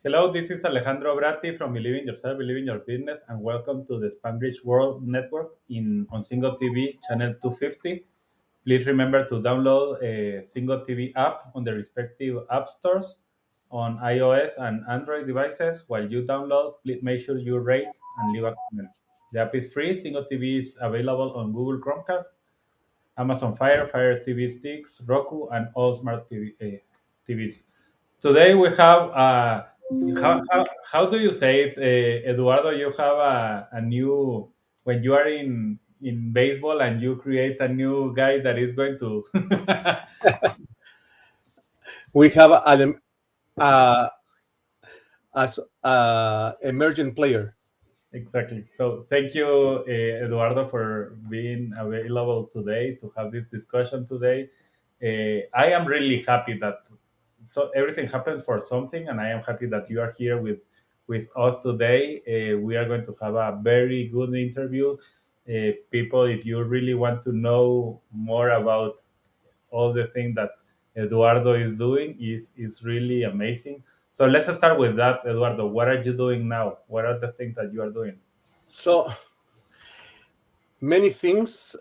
Hello, this is Alejandro Bratti from Believe in Yourself, Believe in Your Business, and welcome to the Spanglish World Network on Single TV channel 250. Please remember to download a Single TV app on the respective app stores on iOS and Android devices. While you download, please make sure you rate and leave a comment. The app is free. Single TV is available on Google Chromecast, Amazon Fire TV sticks, Roku, and all smart TVs. Today we have how do you say it, Eduardo? You have a new when you are in baseball and you create a new guy that is going to We have uh, as emergent player. exactly. So thank you, Eduardo, for being available today to have this discussion today. I am really happy that everything happens for something, and I am happy that you are here with us today. We are going to have a very good interview. People, if you really want to know more about all the things that Eduardo is doing, is really amazing. So let's start with that, Eduardo. What are you doing now? What are the things that you are doing? So many things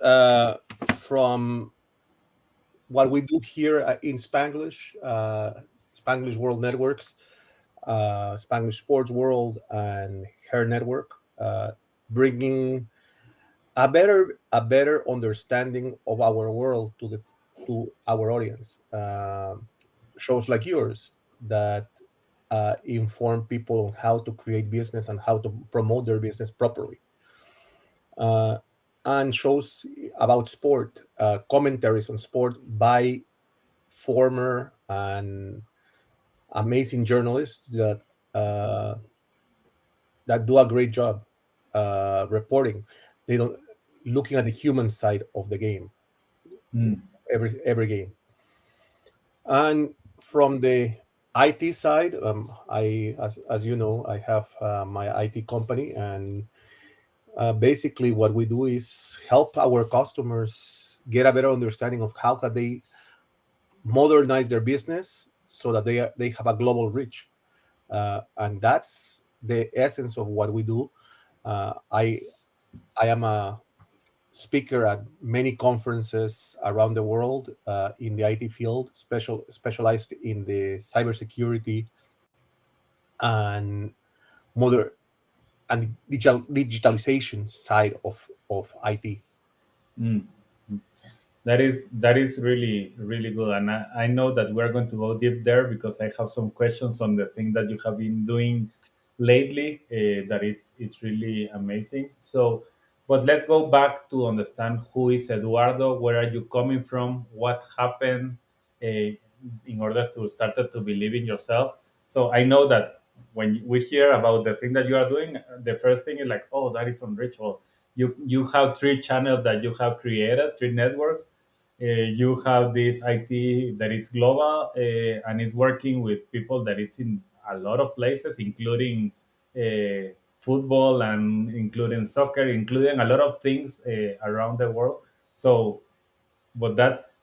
from what we do here in Spanglish, Spanglish World Networks, Spanglish Sports World, and Hair Network, bringing a better understanding of our world to our audience. Shows like yours that inform people on how to create business and how to promote their business properly. Uh, and shows about sport, commentaries on sport by former and amazing journalists uh, that do a great job reporting. They don't looking at the human side of the game, Mm. every game. And from the IT side, as you know, I have my IT company, and basically what we do is help our customers get a better understanding of how can they modernize their business so that they have a global reach, and that's the essence of what we do. I am a speaker at many conferences around the world in the IT field, specialized in the cybersecurity and modern and digitalization side of IT. Mm. That is really good, and I know that we're going to go deep there because I have some questions on the thing that you have been doing lately. That is really amazing. So, but let's go back to understand who is Eduardo. Where are you coming from? What happened in order to start to believe in yourself? So I know that when we hear about the thing that you are doing, the first thing is like, oh, that is unreachable. You have three channels that you have created, three networks. You have this IT that is global and is working with people that it's in a lot of places, including football and including soccer, including a lot of things around the world. So, but that's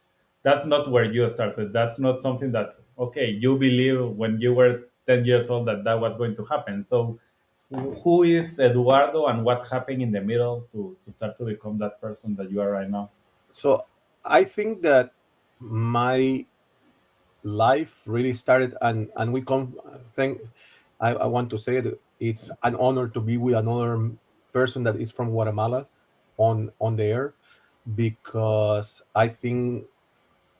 not where you started. That's not something that okay you believe when you were 10 years old that that was going to happen. So who is Eduardo and what happened in the middle to start to become that person that you are right now? So I think that my life really started, and we come thank I want to say that it's an honor to be with another person that is from Guatemala on the air, because I think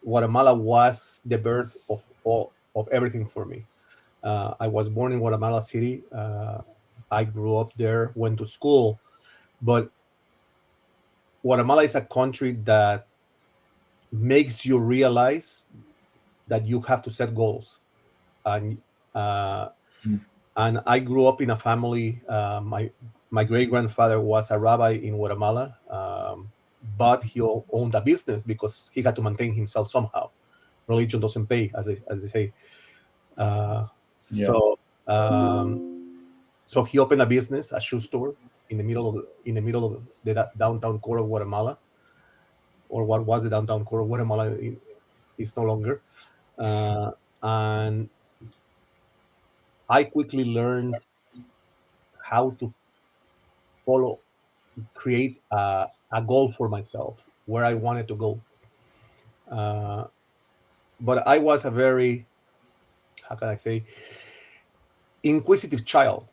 Guatemala was the birth of all of everything for me. I was born in Guatemala City. I grew up there, went to school, but Guatemala is a country that makes you realize that you have to set goals. And uh, Mm. and I grew up in a family. My great grandfather was a rabbi in Guatemala, but he owned a business because he had to maintain himself somehow. Religion doesn't pay, as they say. Uh, Yeah. so so he opened a business, a shoe store, in the middle of the downtown core of Guatemala, or what was the downtown core of Guatemala. It's no longer. Uh, and I quickly learned how to follow, create a goal for myself where I wanted to go. Uh, but I was a very, how can I say, inquisitive child.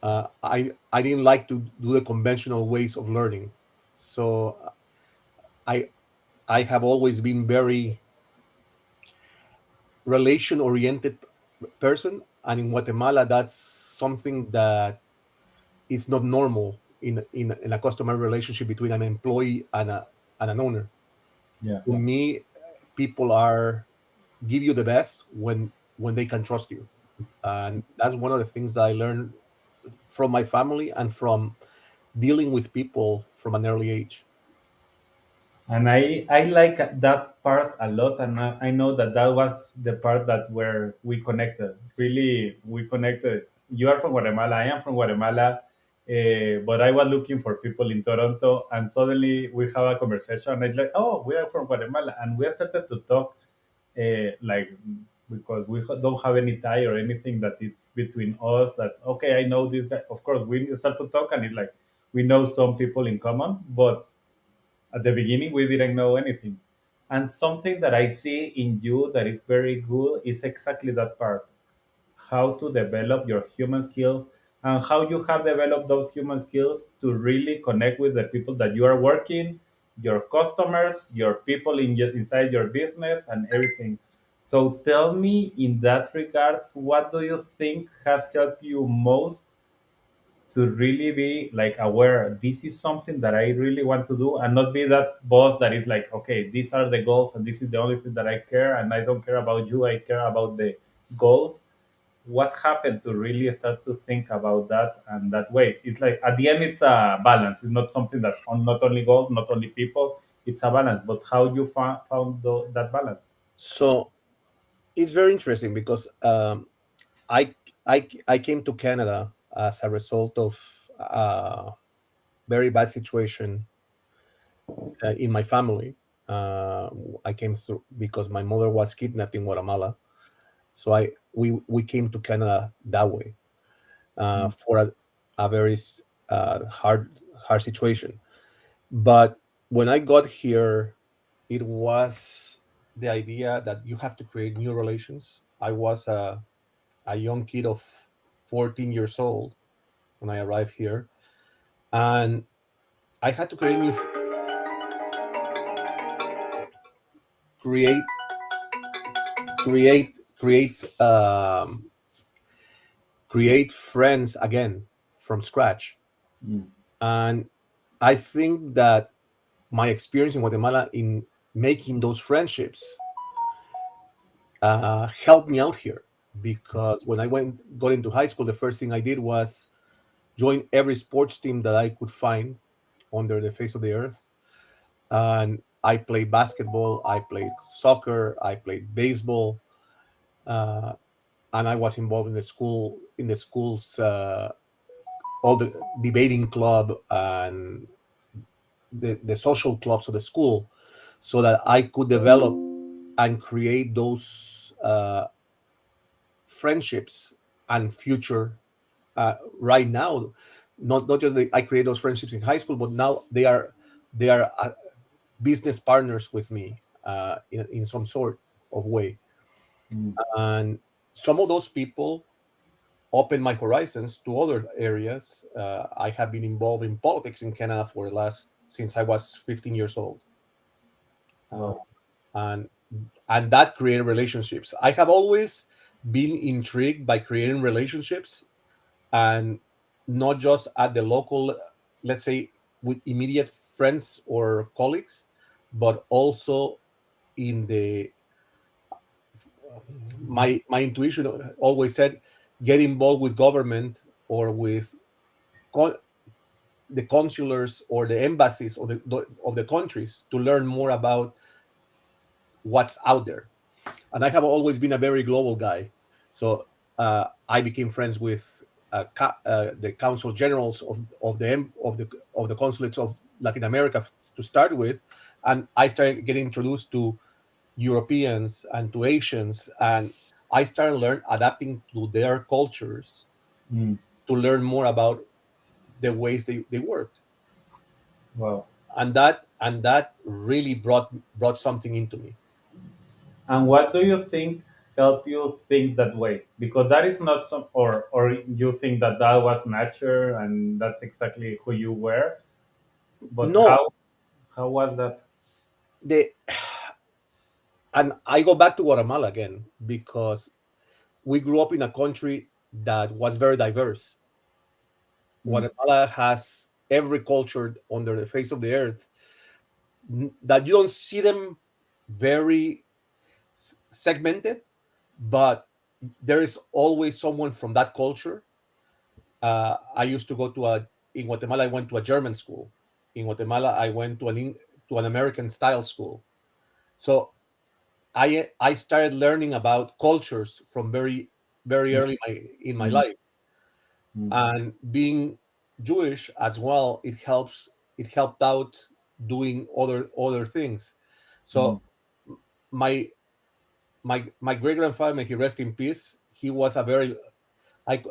I didn't like to do the conventional ways of learning, so I I have always been very relation oriented person, and in Guatemala, that's something that is not normal in a customer relationship between an employee and an owner. Yeah. To me, people are give you the best when they can trust you, and that's one of the things that I learned from my family and from dealing with people from an early age. And I like that part a lot, and I know that that was the part that where we connected. Really, we connected. You are from Guatemala, I am from Guatemala, but I was looking for people in Toronto, and suddenly we have a conversation. And it's like, oh, we are from Guatemala, and we started to talk, like, because we don't have any tie or anything that it's between us. That okay, I know this guy. Of course, we start to talk, and it's like we know some people in common, but at the beginning we didn't know anything. And something that I see in you that is very good is exactly that part, how to develop your human skills, and how you have developed those human skills to really connect with the people that you are working, your customers, your people inside your business, and everything. So tell me, in that regards, what do you think has helped you most to really be like aware this is something that I really want to do, and not be that boss that is like, okay, these are the goals and this is the only thing that I care, and I don't care about you, I care about the goals. What happened to really start to think about that? And that way it's like at the end it's a balance. It's not something that on not only goals, not only people, it's a balance. But how you found that balance? So it's very interesting because I, I came to Canada as a result of a very bad situation in my family. Uh, I came through because my mother was kidnapped in Guatemala, so we came to Canada that way Mm. for a very hard situation. But when I got here, it was the idea that you have to create new relations. I was a young kid of 14 years old when I arrived here, and I had to create create create create friends again from scratch. Mm. And I think that my experience in Guatemala in making those friendships helped me out here, because when I got into high school, the first thing I did was join every sports team that I could find under the face of the earth. And I played basketball, I played soccer, I played baseball, uh, and I was involved in the school's all the debating club and the social clubs of the school, so that I could develop and create those friendships and future right now. Not just I create those friendships in high school, but now they are business partners with me in some sort of way. Mm. And some of those people open my horizons to other areas. I have been involved in politics in Canada for the last since I was 15 years old, uh, Wow. and that created relationships. I have always been intrigued by creating relationships, and not just at the local, let's say, with immediate friends or colleagues, but also in the my intuition always said get involved with government or with con- the consulars or the embassies of the countries to learn more about what's out there. And I have always been a very global guy, so I became friends with the consul generals of the consulates of Latin America to start with, and I started getting introduced to Europeans and to Asians, and I started learn adapting to their cultures Mm. to learn more about the ways they worked. Wow. And that really brought something into me. And what do you think helped you think that way? Because that is not some, or you think that that was nature and that's exactly who you were. But No, how was that? they and I go back to Guatemala again because we grew up in a country that was very diverse. Mm. Guatemala has every culture under the face of the earth, that you don't see them very segmented, but there is always someone from that culture. I used to go to a in Guatemala. I went to a German school. In Guatemala, I went to to an American style school. So I started learning about cultures from very Mm. early in my Mm. life, Mm. and being Jewish as well. It helped out doing other things. Mm. So my my great grandfather, may he rest in peace. He was a like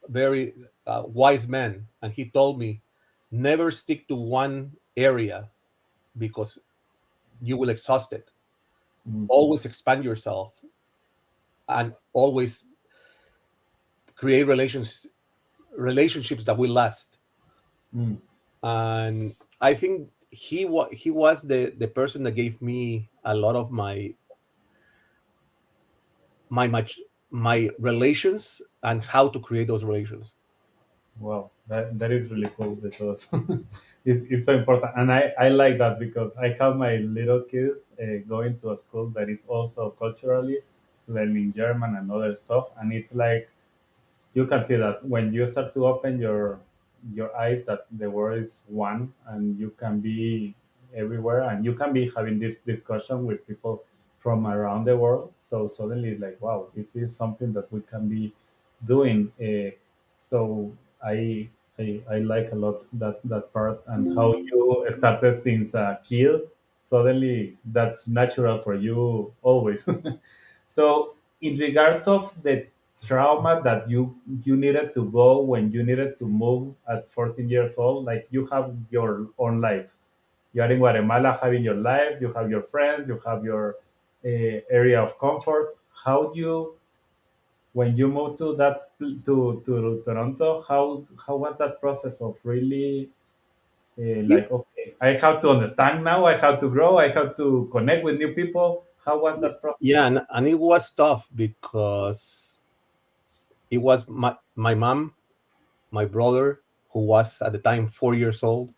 very wise man, and he told me, never stick to one area because you will exhaust it. Mm. Always expand yourself, and always create relationships that will last. Mm. And I think he was the person that gave me a lot of my much my relations and how to create those relations. Wow, that is really cool because it's so important, and I like that because I have my little kids going to a school that is also culturally learning German and other stuff, and it's like you can see that when you start to open your eyes that the world is one and you can be everywhere and you can be having this discussion with people from around the world, so suddenly it's like wow, this is something that we can be doing. So i I like a lot that part and how you started since a kid. Suddenly that's natural for you always. So in regards of the trauma that you needed to go when you needed to move at 14 years old, like you have your own life, you are in Guatemala having your life, you have your friends, you have your area of comfort. How do you, when you moved to that to Toronto, how was that process of really It, like okay, I have to understand now, I have to grow, I have to connect with new people? How was that yeah, process? and it was tough because it was my mom, my brother, who was at the time 4 years old,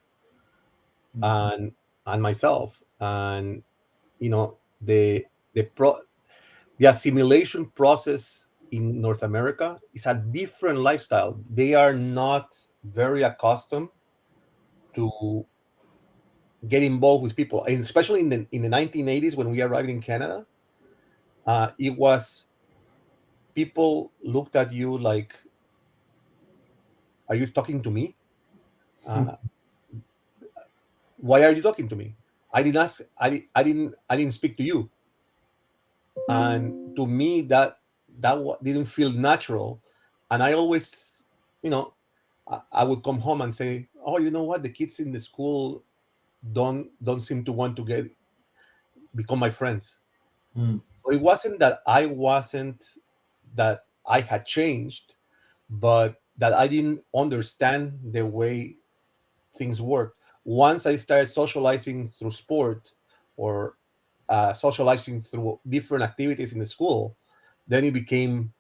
Mm. and myself. And the assimilation process in North America is a different lifestyle. They are not very accustomed to get involved with people, and especially in the 1980s when we arrived in Canada. It was people looked at you like, "Are you talking to me? Uh, why are you talking to me? I didn't ask. I didn't speak to you." And to me, didn't feel natural. And I always, you know, I would come home and say, "Oh, you know what? The kids in the school don't seem to want to get become my friends." Mm. It wasn't that I had changed, but that I didn't understand the way things work. Once I started socializing through sport, or socializing through different activities in the school, then it became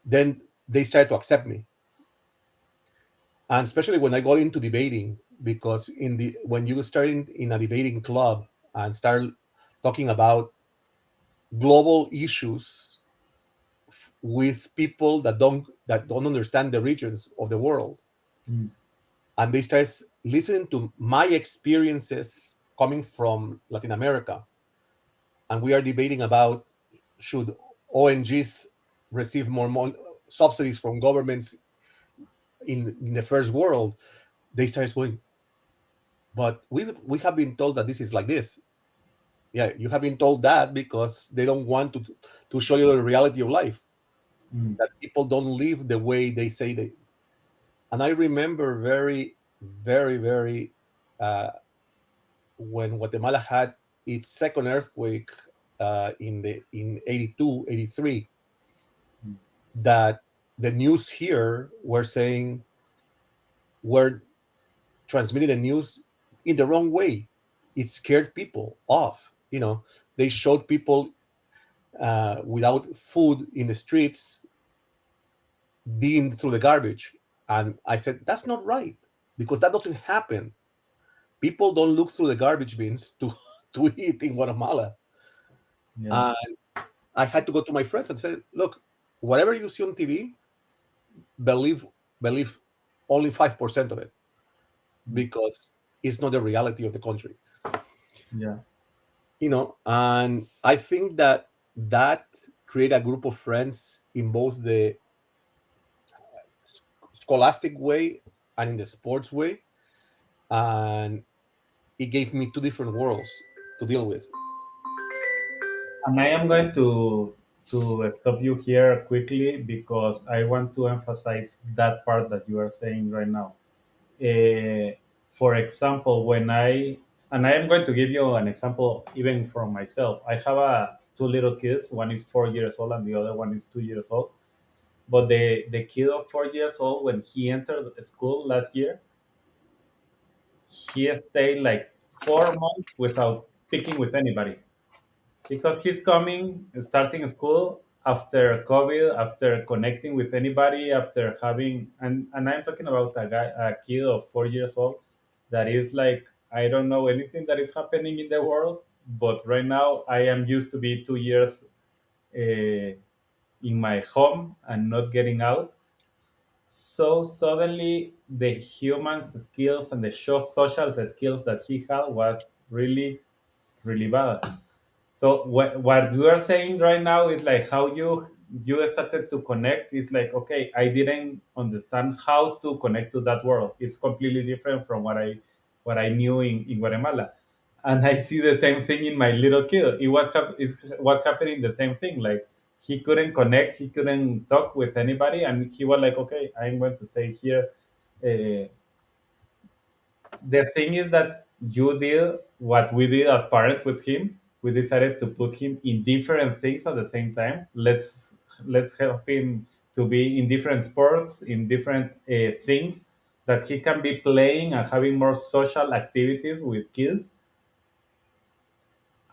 then they started to accept me. And especially when I got into debating, because in the when you start in a debating club and start talking about global issues with people that don't understand the regions of the world, Mm. and they start listening to my experiences coming from Latin America, and we are debating about, should ONGs receive more subsidies from governments in the first world. They start going, but we have been told that this is like this. Yeah, you have been told that because they don't want to show you the reality of life, Mm, that people don't live the way they say they. And I remember very, very, very when Guatemala had its second earthquake in 82, 83, mm, that the news here were transmitting the news in the wrong way. It scared people off. They showed people without food in the streets, digging through the garbage. And I said, that's not right, because that doesn't happen. People don't look through the garbage bins to, to eat in Guatemala. yeah, And I had to go to my friends and say, look, whatever you see on TV, believe believe only 5% of it, mm, because it's not the reality of the country. yeah. And I think that create a group of friends in both the scholastic way and in the sports way, and it gave me two different worlds to deal with. And I am going to stop you here quickly because I want to emphasize that part that you are saying right now. For example, when I and I am going to give you an example even from myself. I have two little kids. One is 4 years old and the other one is 2 years old. But the kid of 4 years old, when he entered school last year, he stayed like 4 months without speaking with anybody because he's coming starting school after COVID, after connecting with anybody, after having and I'm talking about a kid of 4 years old that is like, I don't know anything that is happening in the world, but right now I am used to be 2 years in my home and not getting out. So suddenly the human's skills and the social skills that he had was really really bad. So what we are saying right now is like how you started to connect is like, okay, I didn't understand how to connect to that world. It's completely different from what I knew in Guatemala. And I see the same thing in my little kid. It was happening the same thing. Like he couldn't connect, he couldn't talk with anybody, and he was like, okay, I'm going to stay here. Uh, the thing is that you did what we did as parents with him. We decided to put him in different things at the same time. Let's help him to be in different sports, in different things that he can be playing and having more social activities with kids.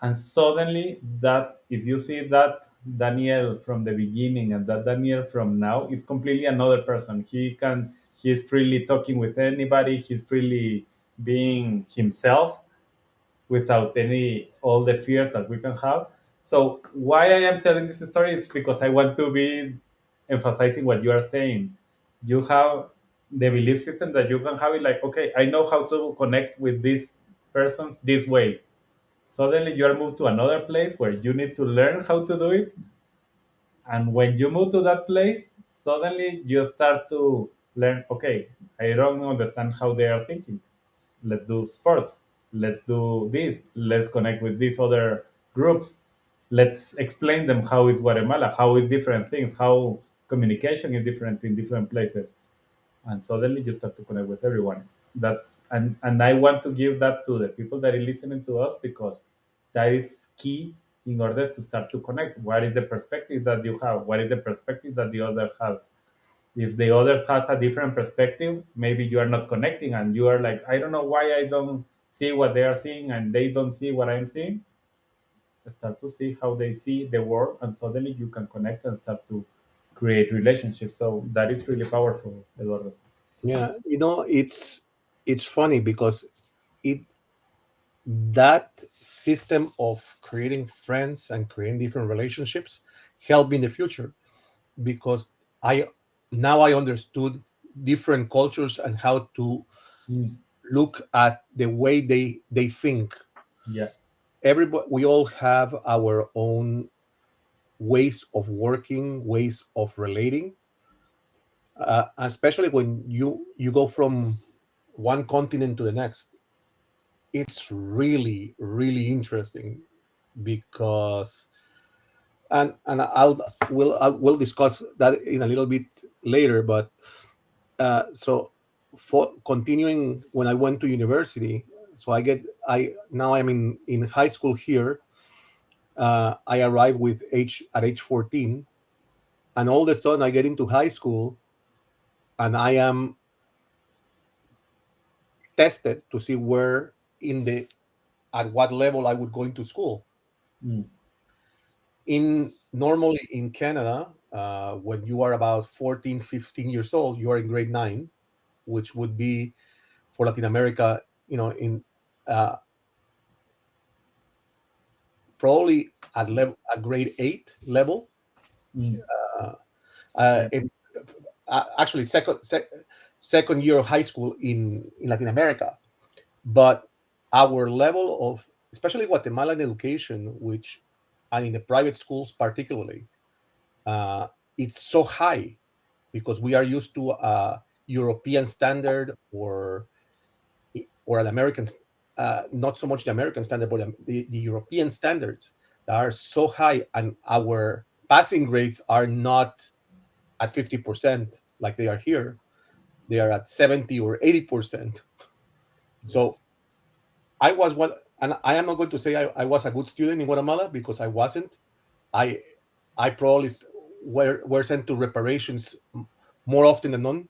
And suddenly, that if you see that Daniel from the beginning and that Daniel from now is completely another person. He's freely talking with anybody. He's freely being himself without any all the fears that we can have. So why I am telling this story is because I want to be emphasizing what you are saying. You have the belief system that you can have it like, okay, I know how to connect with these persons this way. Suddenly you are moved to another place where you need to learn how to do it. And when you move to that place, suddenly you start to learn, okay, I don't understand how they are thinking. Let's do sports. Let's do this. Let's connect with these other groups. Let's explain them how is Guatemala, how is different things, how communication is different in different places. And suddenly you start to connect with everyone. And I want to give that to the people that are listening to us because that is key in order to start to connect. What is the perspective that you have? What is the perspective that the other has? If the other has a different perspective, maybe you are not connecting and you are like, I don't know why I don't see what they are seeing and they don't see what I'm seeing. Start to see how they see the world, and suddenly you can connect and start to create relationships. So that is really powerful, Eduardo. Yeah, it's funny because it that system of creating friends and creating different relationships helped me in the future, because I now I understood different cultures and how to Mm, look at the way they think. yeah. Everybody, we all have our own ways of working, ways of relating, especially when you go from one continent to the next. It's really really interesting. because and we'll discuss that in a little bit later. But so for continuing, when I went to university, so I now I'm in high school here. I arrived with age 14, and all of a sudden I get into high school, and I am tested to see where in the at what level I would go into school. Mm, In normally in Canada, when you are about 14, 15 years old, you are in grade 9, which would be for Latin America, in uh, probably at grade 8 level. mm, Uh, uh, yeah. in, Actually, second year of high school in Latin America. But our level of, especially Guatemalan education, which and in the private schools particularly, uh, it's so high because we are used to a European standard or an American, not so much the American standard, but the European standards that are so high, and our passing grades are not at 50% like they are here. They are at 70 or 80%. So I was one, and I am not going to say I was a good student in Guatemala because I wasn't. I I probably were sent to reparations more often than none. Mm,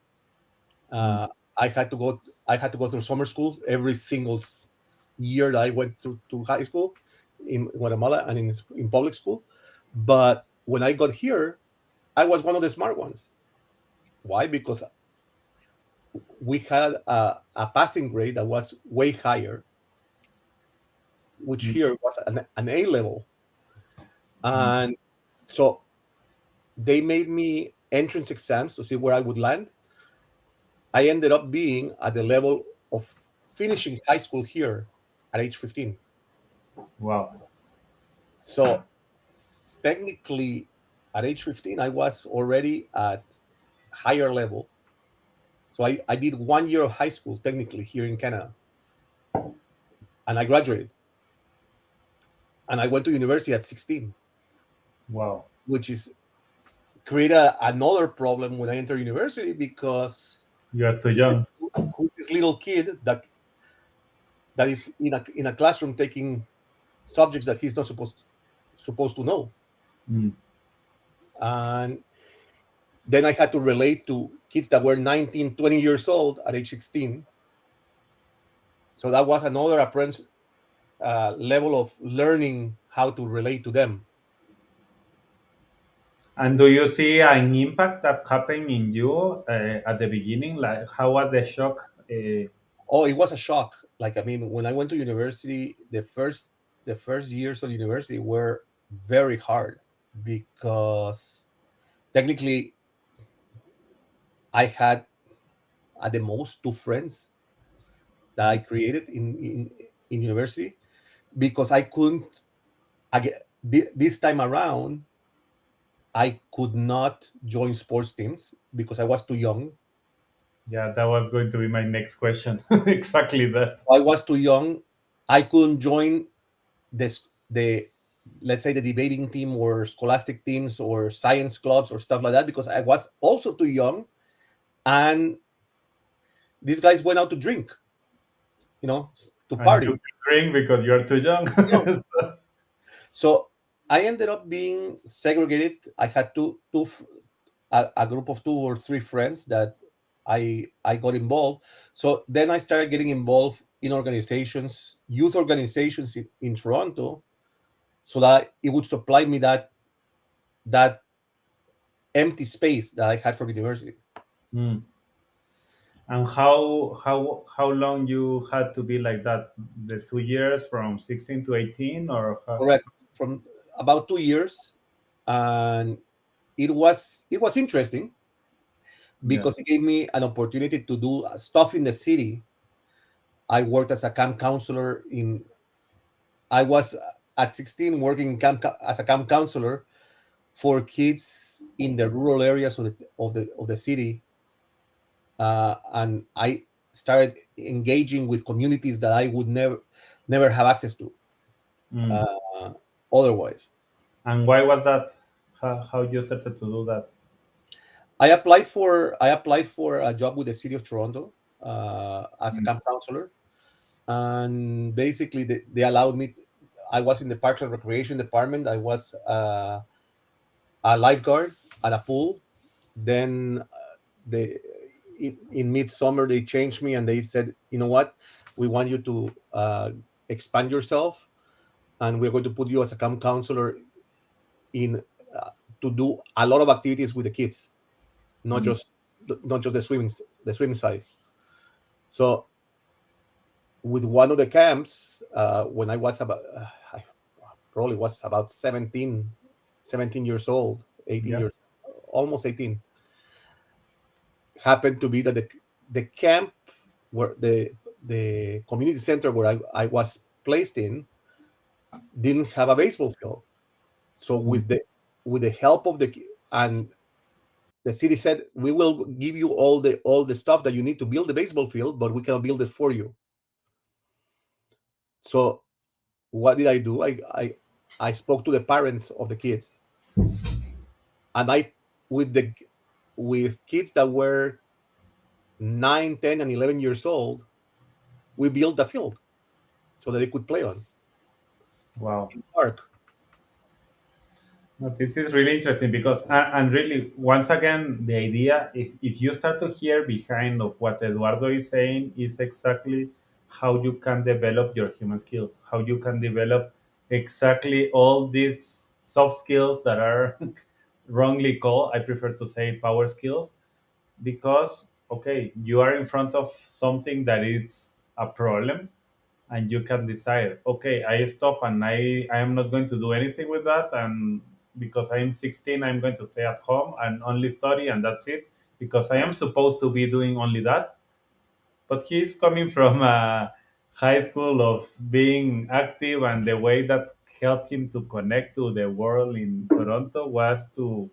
Uh, I had to go. I had to go through summer school every single year that I went to high school in Guatemala and in public school. But when I got here, I was one of the smart ones. Why? Because we had a passing grade that was way higher, which mm, here was an A level, mm. and so they made me entrance exams to see where I would land. I ended up being at the level of finishing high school here at age 15. Wow. So technically, at age 15, I was already at higher level. So I did 1 year of high school technically here in Canada, and I graduated. And I went to university at 16, Wow. which is create another problem when I enter university because You are too young. who's this little kid that is in a classroom taking subjects that he's not supposed to know. Mm, And then I had to relate to kids that were 19, 20 years old at age 16. So that was another apprentice level of learning how to relate to them. and do you see an impact that happened in you at the beginning? Like, how was the shock? Oh, it was a shock. Like, I mean, when I went to university, the first years of university were very hard because technically I had at the most two friends that I created in university because I couldn't. Again, this time around, I could not join sports teams because I was too young. Yeah, that was going to be my next question. Exactly that. I was too young. I couldn't join the let's say the debating team or scholastic teams or science clubs or stuff like that because I was also too young. And these guys went out to drink, to And you party. can drink because you're too young. Young. So- So I ended up being segregated. I had a group of two or three friends that I got involved. So then I started getting involved in organizations, youth organizations in Toronto, so that it would supply me that empty space that I had from university. Mm. And how long you had to be like that? The 2 years from 16 to 18, or how? Correct. From about 2 years, and it was interesting Yeah. because it gave me an opportunity to do stuff in the city. I worked as a camp counselor in. I was at 16 working as a camp counselor for kids in the rural areas of the city, and I started engaging with communities that I would never have access to. Mm. Uh, otherwise. And why was that? How you started to do that? I applied for a job with the city of Toronto as a Mm, camp counselor, and basically they allowed me. I was in the Parks and Recreation department. I was a lifeguard at a pool. Then they in midsummer they changed me and they said, you know what, we want you to expand yourself, and we're going to put you as a camp counselor in to do a lot of activities with the kids, not mm, just not just the swimming side. So with one of the camps, when I was about I probably was about 17 years old, 18 yeah. years, almost 18, happened to be that the camp where the community center where I was placed in didn't have a baseball field. So Mm, with the help of and the city said, we will give you all the stuff that you need to build the baseball field, but we can build it for you. So what did I do? I spoke to the parents of the kids, and I with the with kids that were 9, 10, and 11 years old, we built a field so that they could play on wow. in the park. No, this is really interesting because, and really, once again, the idea, if you start to hear behind of what Eduardo is saying, is exactly how you can develop your human skills, how you can develop exactly all these soft skills that are wrongly called, I prefer to say power skills, because, okay, you are in front of something that is a problem, and you can decide, okay, I stop and I am not going to do anything with that, and because I'm 16, I'm going to stay at home and only study, and that's it, because I am supposed to be doing only that. But he's coming from a high school of being active, and the way that helped him to connect to the world in Toronto was to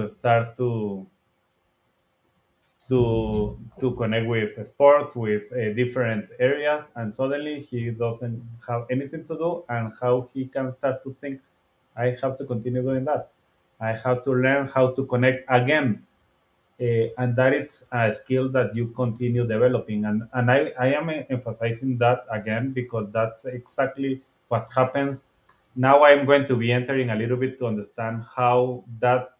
start to connect with sport, with different areas, and suddenly he doesn't have anything to do, and how he can start to think, I have to continue doing that, I have to learn how to connect again. And that is a skill that you continue developing, and I am emphasizing that again because that's exactly what happens. Now I'm going to be entering a little bit to understand how that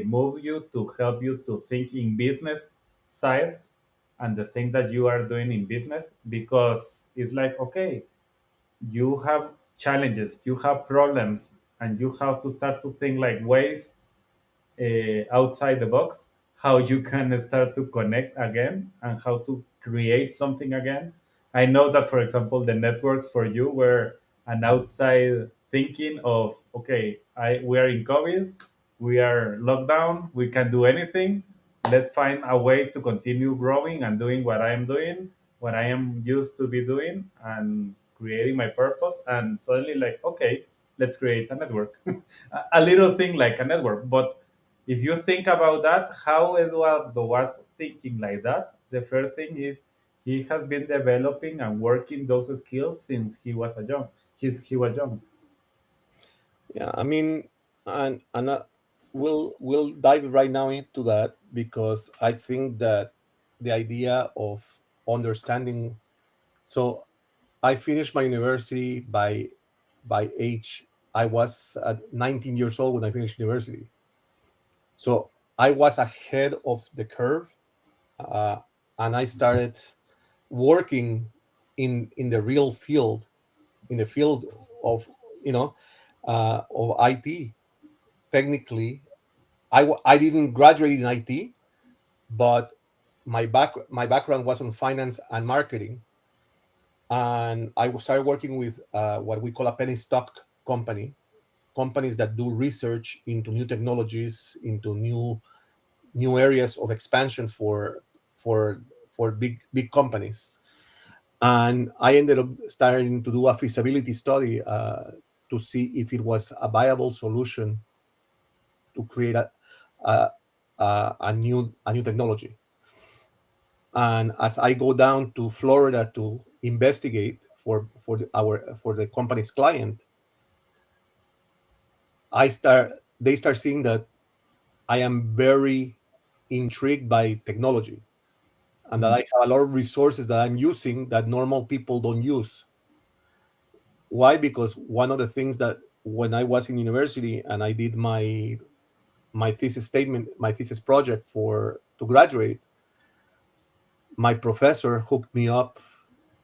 move you to help you to think in business side, and the thing that you are doing in business, because it's like, okay, you have challenges, you have problems, and you have to start to think like ways outside the box, how you can start to connect again and how to create something again. I know that, for example, the networks for you were an outside thinking of, okay, we are in COVID, we are locked down, we can do anything. Let's find a way to continue growing and doing what I am doing, what I am used to be doing, and creating my purpose. And suddenly, like, okay, let's create a network. A little thing like a network. But if you think about that, how Eduardo was thinking like that, the first thing is he has been developing and working those skills since he was young. Yeah, I mean, and we'll dive right now into that because I think that the idea of understanding. So I finished my university by age. I was at 19 years old when I finished university. So I was ahead of the curve, uh, and I started working in the real field, in the field of you know of IT. Technically, I didn't graduate in IT, but my background was on finance and marketing, and I started working with what we call a penny stock company, companies that do research into new technologies, into new areas of expansion for for big companies. And I ended up starting to do a feasibility study to see if it was a viable solution to create a new technology. And as I go down to Florida to investigate for the company's client, I start they start seeing that I am very intrigued by technology, and that Mm, I have a lot of resources that I'm using that normal people don't use. Why? Because one of the things that when I was in university and I did my thesis statement, my thesis project for to graduate, my professor hooked me up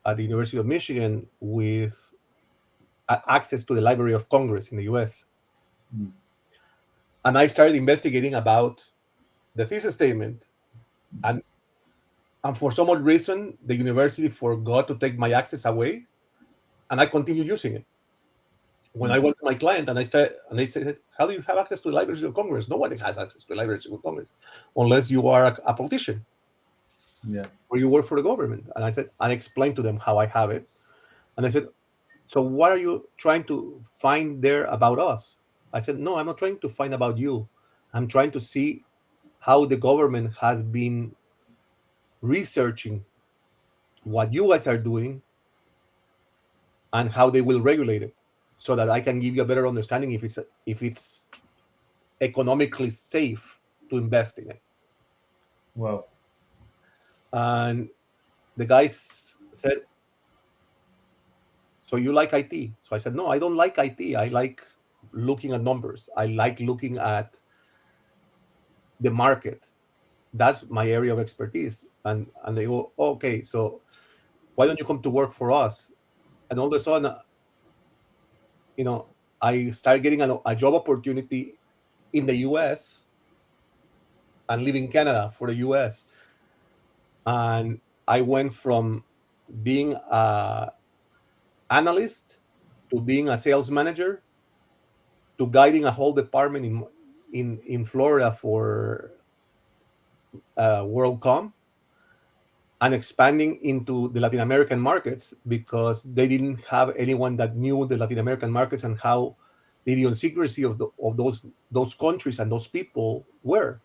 at the University of Michigan with access to the Library of Congress in the US. mm, And I started investigating about the thesis statement. And, and for some odd reason, the university forgot to take my access away, and I continued using it. When mm, I went to my client and they said, "How do you have access to the Library of Congress? Nobody has access to the Library of Congress unless you are a politician yeah. or you work for the government." And I explained to them how I have it. And they said, "So what are you trying to find there about us?" I said, "No, I'm not trying to find about you. I'm trying to see how the government has been researching what you guys are doing and how they will regulate it so that I can give you a better understanding if it's economically safe to invest in it." Wow. And the guys said, "So you like IT?" So I said, "No, I don't like IT. I like looking at numbers. I like looking at the market. That's my area of expertise." And they go, "Oh, okay, so why don't you come to work for us?" And all of a sudden, you know, I started getting a job opportunity in the US and live in Canada for the US. And I went from being a analyst to being a sales manager to guiding a whole department in Florida for WorldCom, and expanding into the Latin American markets because they didn't have anyone that knew the Latin American markets and how the idiosyncrasy of those countries and those people were.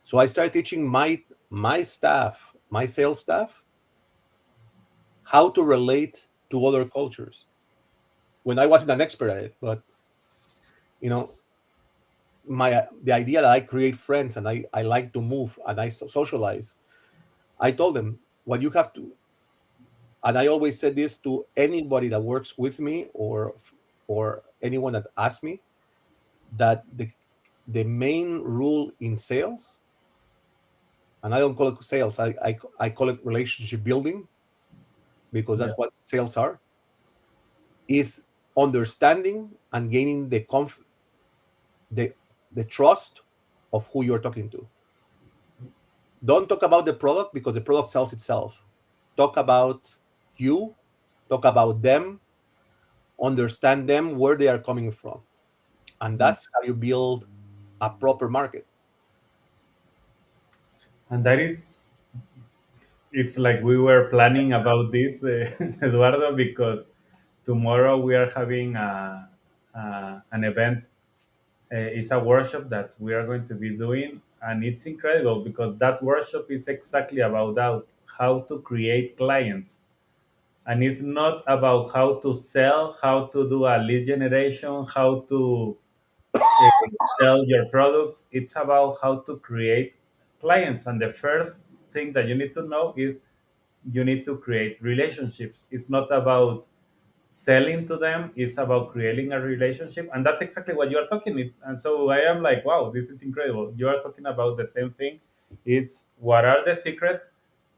So I started teaching my staff, my sales staff, how to relate to other cultures when I wasn't an expert at it. But you know, the idea that I create friends and I like to move and I socialize. I told them what you have to, and I always said this to anybody that works with me or anyone that asks me, that the main rule in sales, and I don't call it sales, I call it relationship building because Yeah. that's what sales are, is understanding and gaining the the trust of who you're talking to. Don't talk about the product because the product sells itself. Talk about you, talk about them, understand them, where they are coming from. And Mm. that's how you build a proper market. And that is, it's like we were planning about this, Eduardo, because tomorrow we are having an event. It's a workshop that we are going to be doing, and it's incredible because that workshop is exactly about that, how to create clients. And it's not about how to sell, how to do a lead generation, how to uh, sell your products. It's about how to create clients. And the first thing that you need to know is you need to create relationships. It's not about selling to them, it's about creating a relationship. And that's exactly what you are talking. And so I am like, wow, this is incredible. You are talking about the same thing. Is what are the secrets?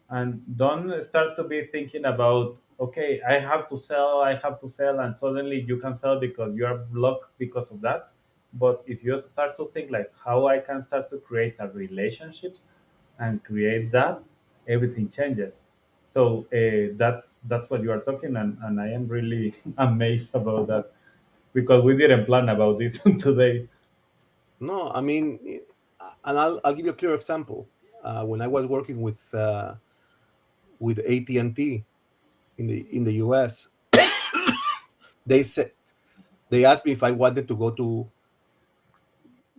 And don't start to be thinking about, okay, I have to sell, and suddenly you can sell because you are blocked because of that. But if you start to think like how I can start to create a relationships and create that, everything changes. So that's what you are talking, and I am really amazed about that because we didn't plan about this today. No, I mean, and I'll give you a clear example. When I was working with AT&T in the US, they said they asked me if I wanted to go to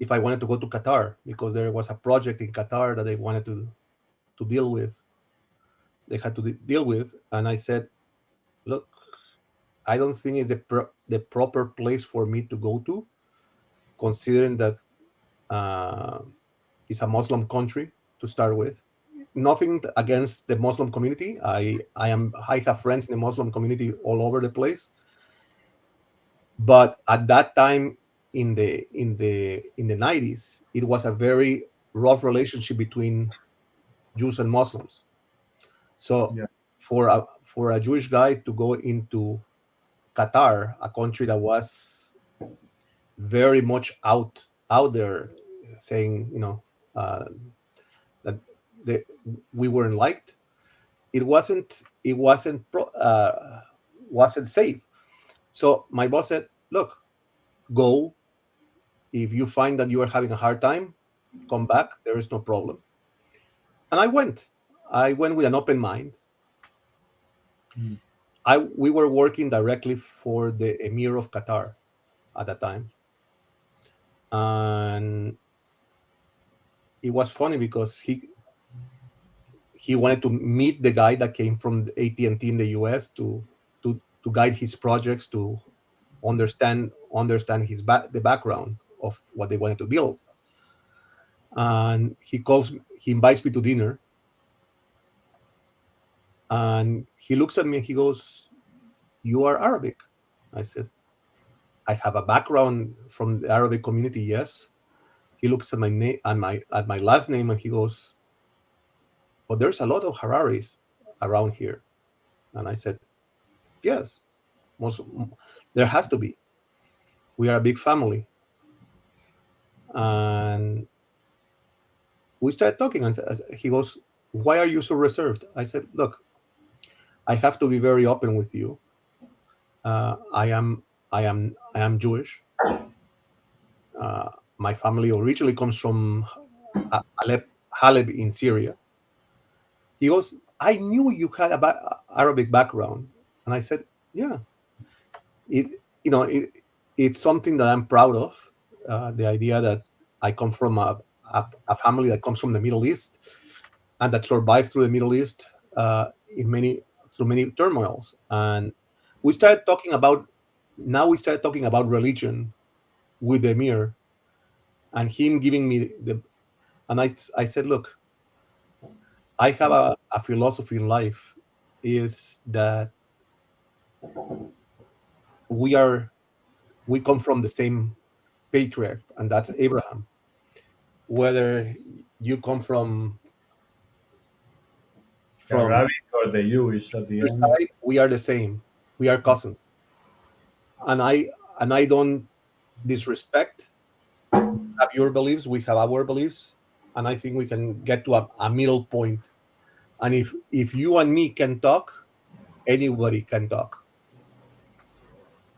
Qatar because there was a project in Qatar that they wanted to deal with. They had to deal with, and I said, "Look, I don't think it's the proper place for me to go to considering that uh, it's a Muslim country to start with. Nothing against the Muslim community. I have friends in the Muslim community all over the place, but at that time in the 90s, it was a very rough relationship between Jews and Muslims. So Yeah. for a Jewish guy to go into Qatar, a country that was very much out there, saying uh, that they, we weren't liked. It wasn't safe. So my boss said, "Look, go. If you find that you are having a hard time, come back. There is no problem." And I went. I went with an open mind. Mm. We were working directly for the Emir of Qatar at that time, and it was funny because he wanted to meet the guy that came from the AT&T in the US to guide his projects, to understand the background of what they wanted to build. And he invites me to dinner, and he looks at me and he goes, "You are Arabic?" I said, "I have a background from the Arabic community, yes." He looks at my name and my last name, and he goes, "But there's a lot of Hararis around here." And I said, "Yes, most there has to be. We are a big family." And we started talking, and he goes, "Why are you so reserved?" I said, "Look, I have to be very open with you. I am Jewish. My family originally comes from Haleb in Syria." He goes, "I knew you had a Arabic background," and I said, "Yeah, it you know it's something that I'm proud of. The idea that I come from a family that comes from the Middle East and that survived through the Middle East in many through many turmoils." And we started talking about now we started talking about religion with the Emir, and him giving me I said, "Look, I have a philosophy in life, is that we are we come from the same patriarch, and that's Abraham. Whether you come The from Arabic or the Jewish at the your end. side, we are the same. We are cousins." And I don't disrespect have your beliefs. We have our beliefs, and I think we can get to a middle point. And if you and me can talk, anybody can talk.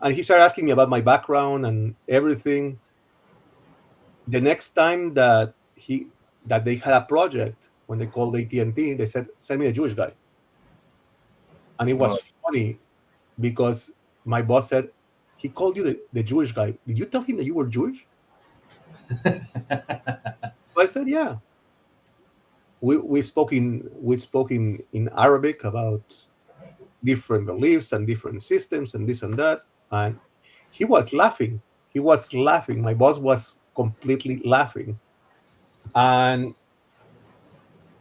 And he started asking me about my background and everything. The next time that they had a project, when they called AT&T, they said, "Send me a Jewish guy." And it Oh, was funny because my boss said, "He called you the Jewish guy. Did you tell him that you were Jewish?" So I said, "Yeah." We spoke in Arabic about different beliefs and different systems and this and that. And he was laughing. He was laughing. My boss was completely laughing. And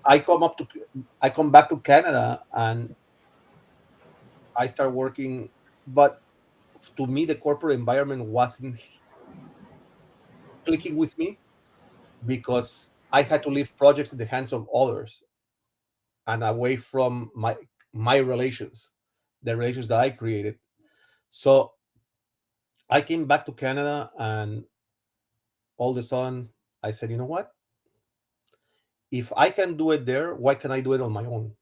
I come up to I come back to Canada, and I start working. But to me, the corporate environment wasn't clicking with me because I had to leave projects in the hands of others and away from my relations, the relations that I created. So I came back to Canada, and all of a sudden I said, "You know what? If I can do it there, why can I do it on my own?"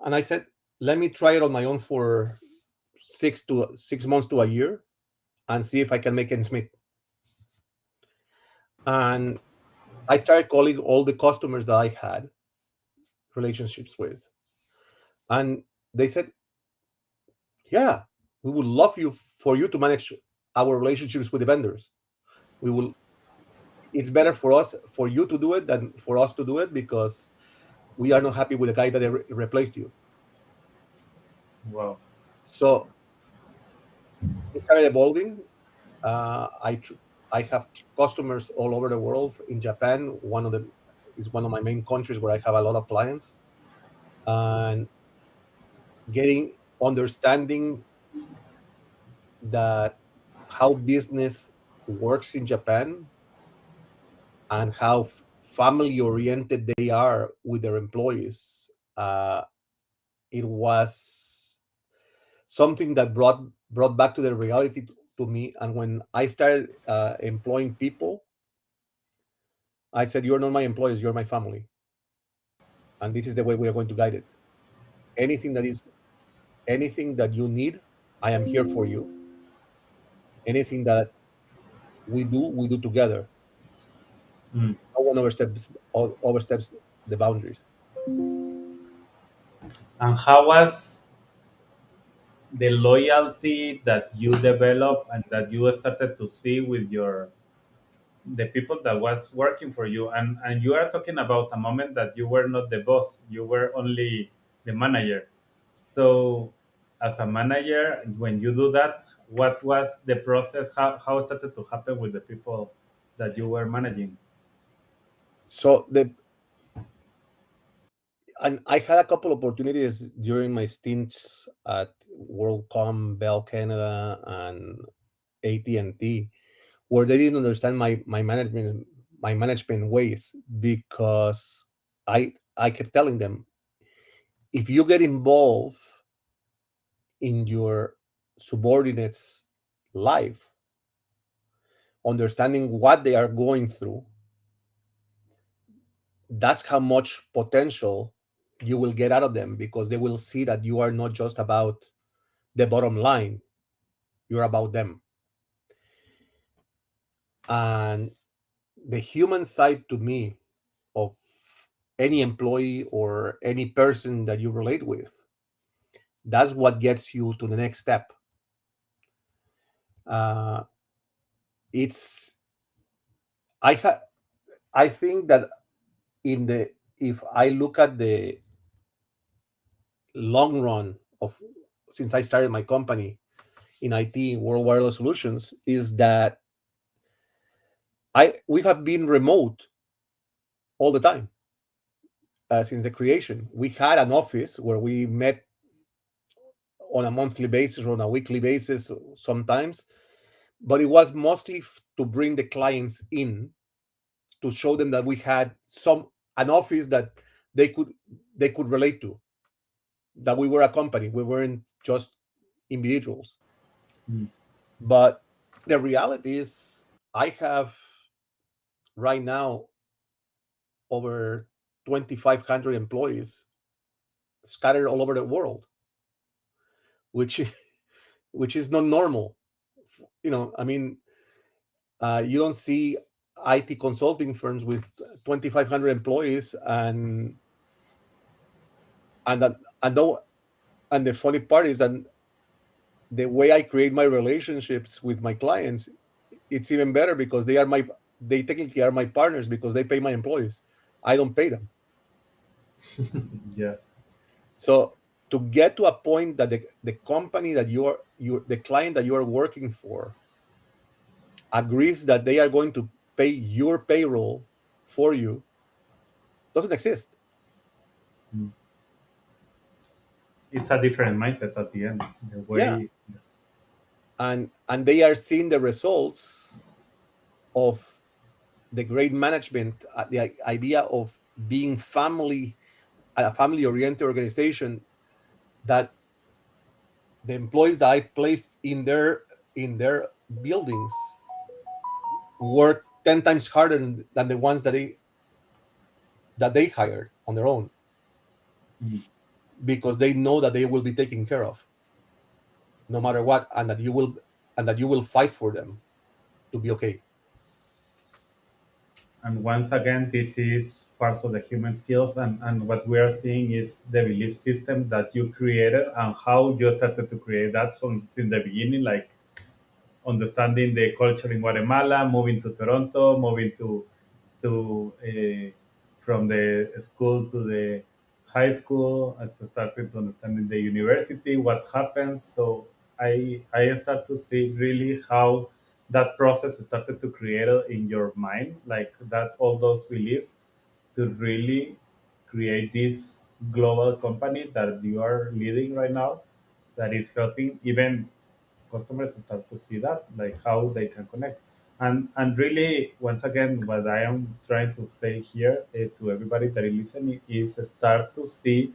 And I said, "Let me try it on my own for 6 months to a year and see if I can make ends meet." And I started calling all the customers that I had relationships with, and they said, "Yeah, we would love for you to manage our relationships with the vendors. We will. It's better for you to do it than for us to do it, because we are not happy with the guy that replaced you." wow. So it started evolving. I I have customers all over the world. In Japan, one of the is one of my main countries where I have a lot of clients, and getting understanding that how business works in Japan and how family oriented they are with their employees. It was something that brought back to the reality to me. And when I started employing people, I said, "You're not my employees; you're my family, and this is the way we are going to guide it. Anything that is anything that you need, I am here for you. Anything that we do together. Mm. No one oversteps the boundaries." And how was the loyalty that you developed and that you started to see with your the people that was working for you, and you are talking about a moment that you were not the boss, you were only the manager. So as a manager, when you do that, what was the process, how it started to happen with the people that you were managing? So the and I had a couple opportunities during my stints at WorldCom, Bell Canada, and AT&T, where they didn't understand my management ways, because I kept telling them, if you get involved in your subordinates' life, understanding what they are going through, that's how much potential you will get out of them, because they will see that you are not just about the bottom line, you're about them. And the human side to me of any employee or any person that you relate with, that's what gets you to the next step. uh, it's I ha- I think that in the if I look at the long run of since I started my company in IT, World Wireless Solutions, is that I we have been remote all the time, since the creation. We had an office where we met on a monthly basis or on a weekly basis sometimes, but it was mostly to bring the clients in, to show them that we had some an office that they could they could relate to, that we were a company, we weren't just individuals. Mm. But the reality is, I have right now over 2,500 employees scattered all over the world, which which is not normal. I mean, you don't see IT consulting firms with 2,500 employees, and that and no and the funny part is that the way I create my relationships with my clients, it's even better, because they technically are my partners, because they pay my employees. I don't pay them. Yeah. So to get to a point that the company that you the client that you are working for agrees that they are going to pay your payroll for you, doesn't exist. Mm. It's a different mindset at the end, the Yeah. way. And they are seeing the results of the great management, the idea of being a family oriented organization, that the employees that I placed in their buildings work 10 times harder than the ones that they hired on their own, Mm. because they know that they will be taken care of no matter what, and that you will fight for them to be okay. And once again, this is part of the human skills, and what we are seeing is the belief system that you created and how you started to create that from since the beginning, like understanding the culture in Guatemala, moving to Toronto, moving to from the school to the high school, and started to understand in the university what happens. So I start to see really how. that process started to create in your mind, like that all those beliefs to really create this global company that you are leading right now, that is helping even customers start to see that, like how they can connect. And really, once again, what I am trying to say here to everybody that is listening is start to see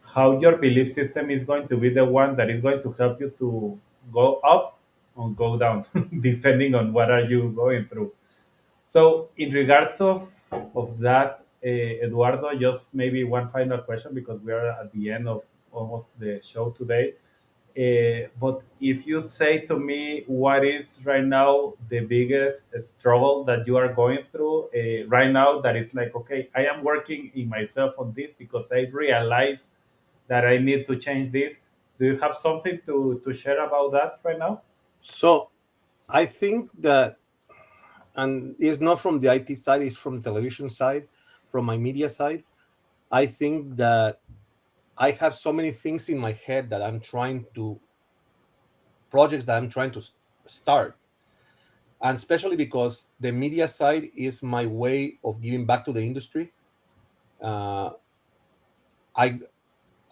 how your belief system is going to be the one that is going to help you to go up or go down depending on what are you going through. So in regards of that, Eduardo, just maybe one final question because we are at the end of almost the show today. But if you say to me what is right now the biggest struggle that you are going through right now, that it's like, okay, I am working in myself on this because I realize that I need to change this. Do you have something to share about that right now? So I think that, and it's not from the IT side, it's from the television side, from my media side. I think that I have so many things in my head that I'm trying to, projects that I'm trying to start. And especially because the media side is my way of giving back to the industry. Uh, I,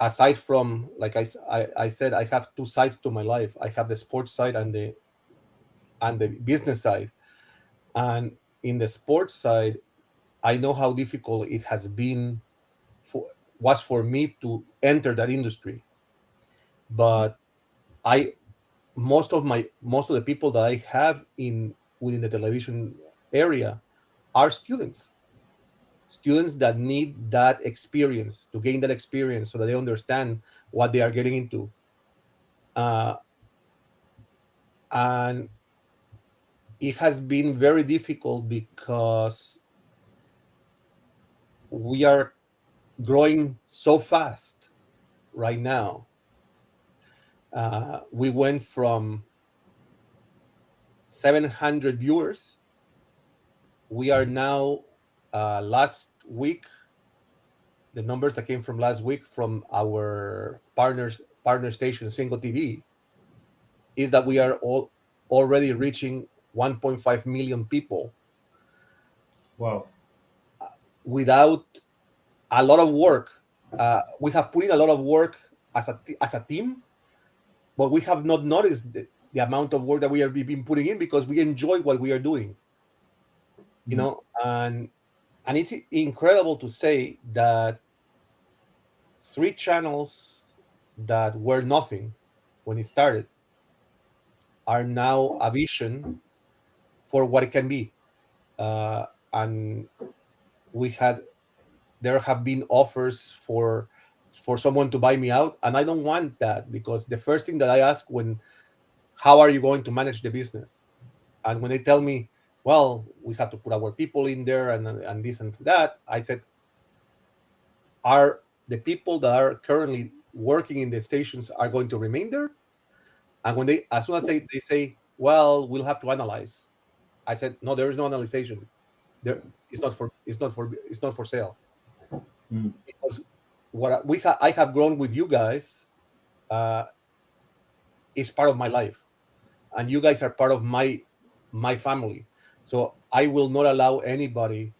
aside from, like I said, I have two sides to my life. I have the sports side and the business side. And in the sports side, I know how difficult it has been for was for me to enter that industry. But I most of the people that I have in within the television area are students that need that experience, to gain that experience so that they understand what they are getting into. Uh, and it has been very difficult because we are growing so fast right now. We went from 700 viewers. We are now, last week, the numbers that came from last week from our partner station, Single TV, is that we are all already reaching 1.5 million people Wow. without a lot of work. We have put in a lot of work as a team, but we have not noticed the amount of work that we have been putting in because we enjoy what we are doing, Mm, and it's incredible to say that three channels that were nothing when it started are now a vision for what it can be. And we had there have been offers for someone to buy me out, and I don't want that, because the first thing that I ask, when how are you going to manage the business? And when they tell me, well, we have to put our people in there and this and that, I said, are the people that are currently working in the stations are going to remain there? And when they, as soon as they say, well, we'll have to analyze, I said, no, there is no analyzation. There, it's not for sale, mm, because I have grown with you guys, uh, is part of my life, and you guys are part of my family. So I will not allow anybody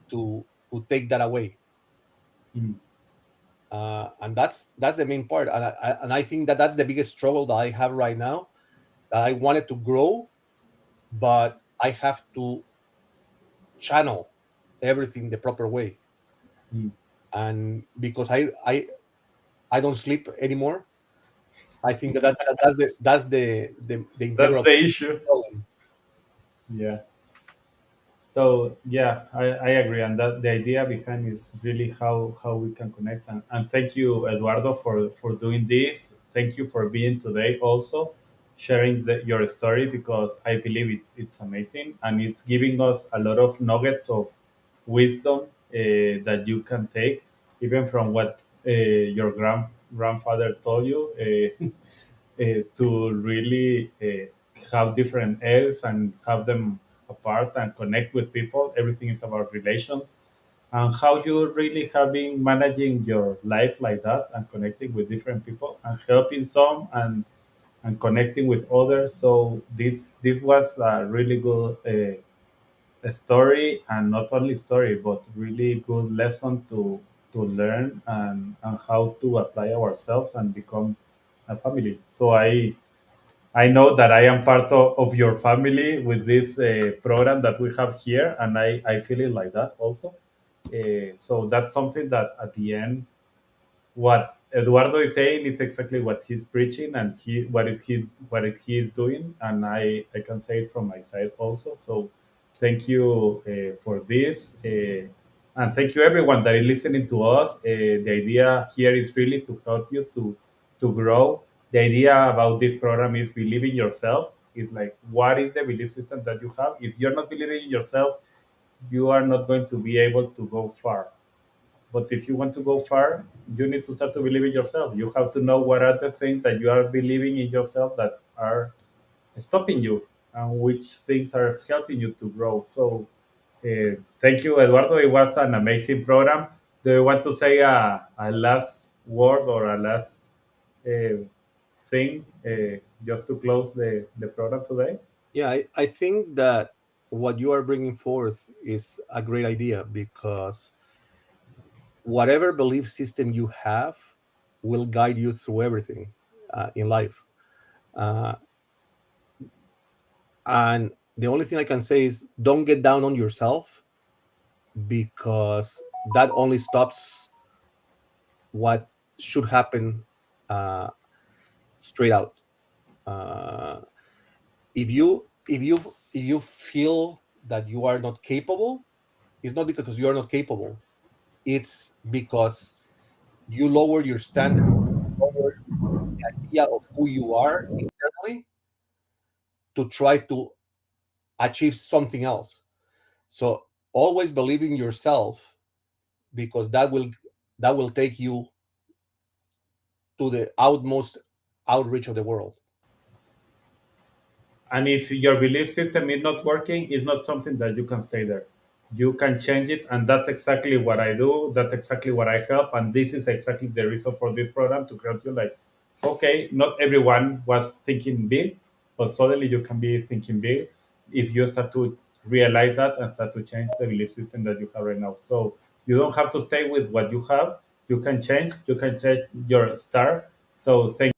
to take that away. mm, And that's the main part, and I think that that's the biggest struggle that I have right now. That I wanted to grow, but I have to channel everything the proper way. mm. And because I don't sleep anymore, I think that's the That's integral the issue. problem. Yeah. So yeah, I agree, and that the idea behind is really how we can connect. And thank you, Eduardo, for doing this. Thank you for being today also, sharing your story, because I believe it's amazing and it's giving us a lot of nuggets of wisdom that you can take, even from what your grandfather told you. To really have different eggs and have them apart and connect with people. Everything is about relations, and how you really have been managing your life like that and connecting with different people and helping some and connecting with others. So this was a really good story, and not only story, but really good lesson to learn, and how to apply ourselves and become a family. So I know that I am part of your family with this program that we have here, and I feel it like that also. So that's something that at the end, what Eduardo is saying is exactly what he's preaching, and he is doing, and I can say it from my side also. So thank you for this, and thank you everyone that is listening to us. The idea here is really to help you to grow. The idea about this program is believe in yourself. It's like, what is the belief system that you have? If you're not believing in yourself, you are not going to be able to go far. But if you want to go far, you need to start to believe in yourself. You have to know what are the things that you are believing in yourself that are stopping you, and which things are helping you to grow. So, thank you, Eduardo. It was an amazing program. Do you want to say a last word or a last uh, thing just to close the program today? Yeah, I think that what you are bringing forth is a great idea, because whatever belief system you have will guide you through everything in life. Uh, and the only thing I can say is don't get down on yourself, because that only stops what should happen uh, straight out. Uh, if you feel that you are not capable, it's not because you are not capable. It's because you lower your standard, lower the idea of who you are internally to try to achieve something else. So always believe in yourself, because that will take you to the outmost outreach of the world. And if your belief system is not working, it's not something that you can stay there. You can change it, and that's exactly what I do. That's exactly what I help, and this is exactly the reason for this program, to help you. Like, okay, not everyone was thinking big, but suddenly you can be thinking big if you start to realize that and start to change the belief system that you have right now. So you don't have to stay with what you have. You can change. You can change your star. So thank